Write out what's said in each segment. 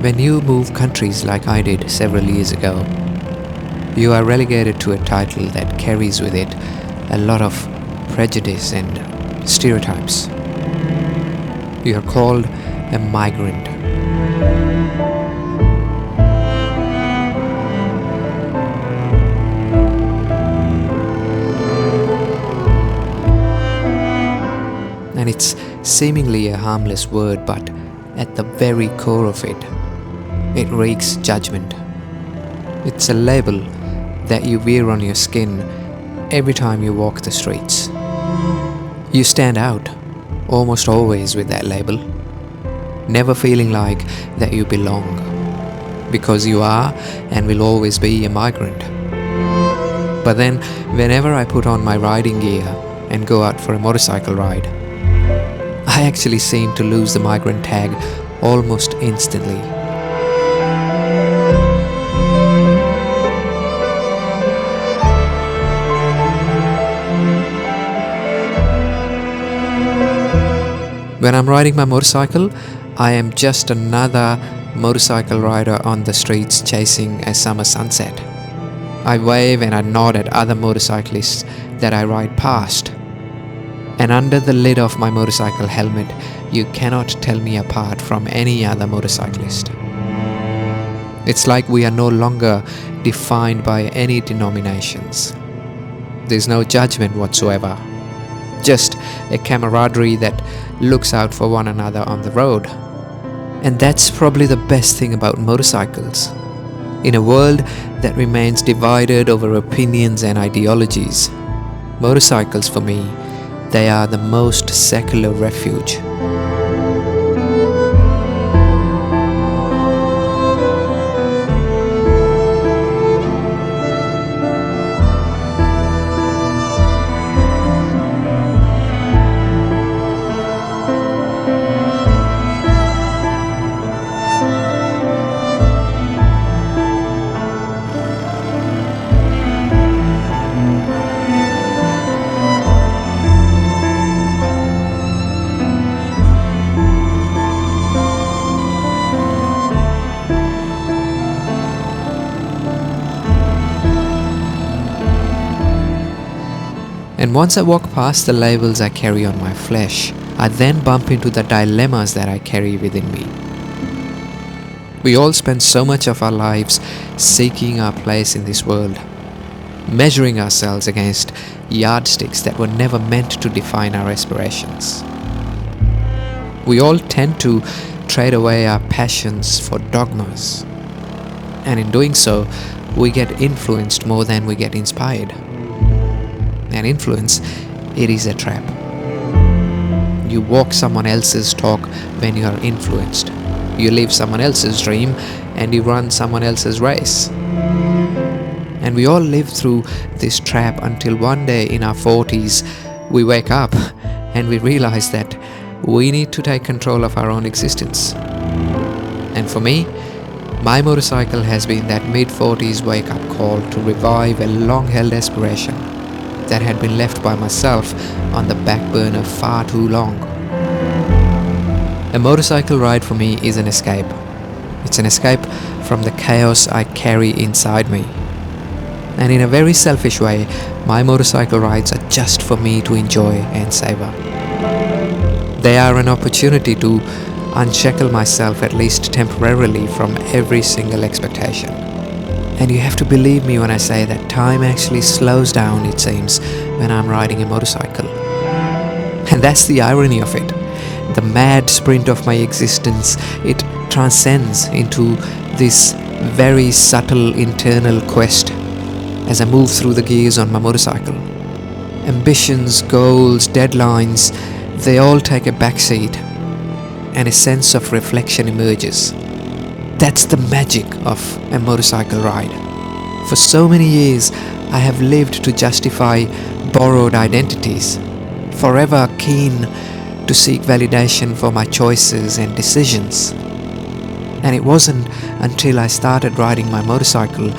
When you move countries like I did several years ago, you are relegated to a title that carries with it a lot of prejudice and stereotypes. You are called a migrant. And it's seemingly a harmless word, but at the very core of it, it reeks judgment. It's a label that you wear on your skin every time you walk the streets. You stand out, almost always with that label, never feeling like that you belong, because you are and will always be a migrant. But then, whenever I put on my riding gear and go out for a motorcycle ride, I actually seem to lose the migrant tag almost instantly. When I'm riding my motorcycle, I am just another motorcycle rider on the streets chasing a summer sunset. I wave and I nod at other motorcyclists that I ride past. And under the lid of my motorcycle helmet, you cannot tell me apart from any other motorcyclist. It's like we are no longer defined by any denominations. There's no judgment whatsoever. Just a camaraderie that looks out for one another on the road. And that's probably the best thing about motorcycles. In a world that remains divided over opinions and ideologies, motorcycles for me, they are the most secular refuge. And once I walk past the labels I carry on my flesh, I then bump into the dilemmas that I carry within me. We all spend so much of our lives seeking our place in this world, measuring ourselves against yardsticks that were never meant to define our aspirations. We all tend to trade away our passions for dogmas, and in doing so, we get influenced more than we get inspired. And influence, it is a trap. You walk someone else's talk when you are influenced. You live someone else's dream and you run someone else's race. And we all live through this trap until one day in our 40s we wake up and we realize that we need to take control of our own existence. And for me, my motorcycle has been that mid-40s wake-up call to revive a long-held aspiration that had been left by myself on the back burner far too long. A motorcycle ride for me is an escape. It's an escape from the chaos I carry inside me. And in a very selfish way, my motorcycle rides are just for me to enjoy and savor. They are an opportunity to unshackle myself, at least temporarily, from every single expectation. And you have to believe me when I say that time actually slows down, it seems, when I'm riding a motorcycle. And that's the irony of it. The mad sprint of my existence, it transcends into this very subtle internal quest as I move through the gears on my motorcycle. Ambitions, goals, deadlines, they all take a backseat, and a sense of reflection emerges. That's the magic of a motorcycle ride. For so many years, I have lived to justify borrowed identities, forever keen to seek validation for my choices and decisions. And it wasn't until I started riding my motorcycle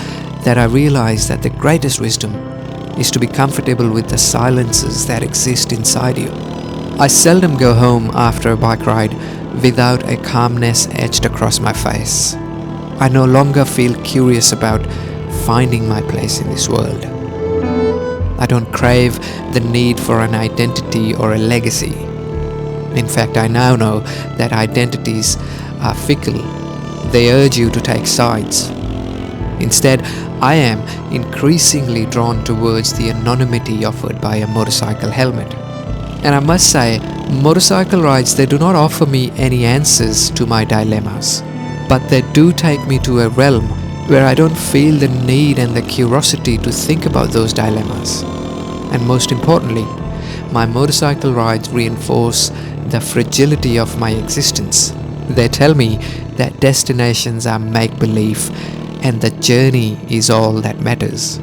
that I realized that the greatest wisdom is to be comfortable with the silences that exist inside you. I seldom go home after a bike ride without a calmness etched across my face. I no longer feel curious about finding my place in this world. I don't crave the need for an identity or a legacy. In fact, I now know that identities are fickle. They urge you to take sides. Instead, I am increasingly drawn towards the anonymity offered by a motorcycle helmet. And I must say, motorcycle rides, they do not offer me any answers to my dilemmas, but they do take me to a realm where I don't feel the need and the curiosity to think about those dilemmas. And most importantly, my motorcycle rides reinforce the fragility of my existence. They tell me that destinations are make-believe and the journey is all that matters.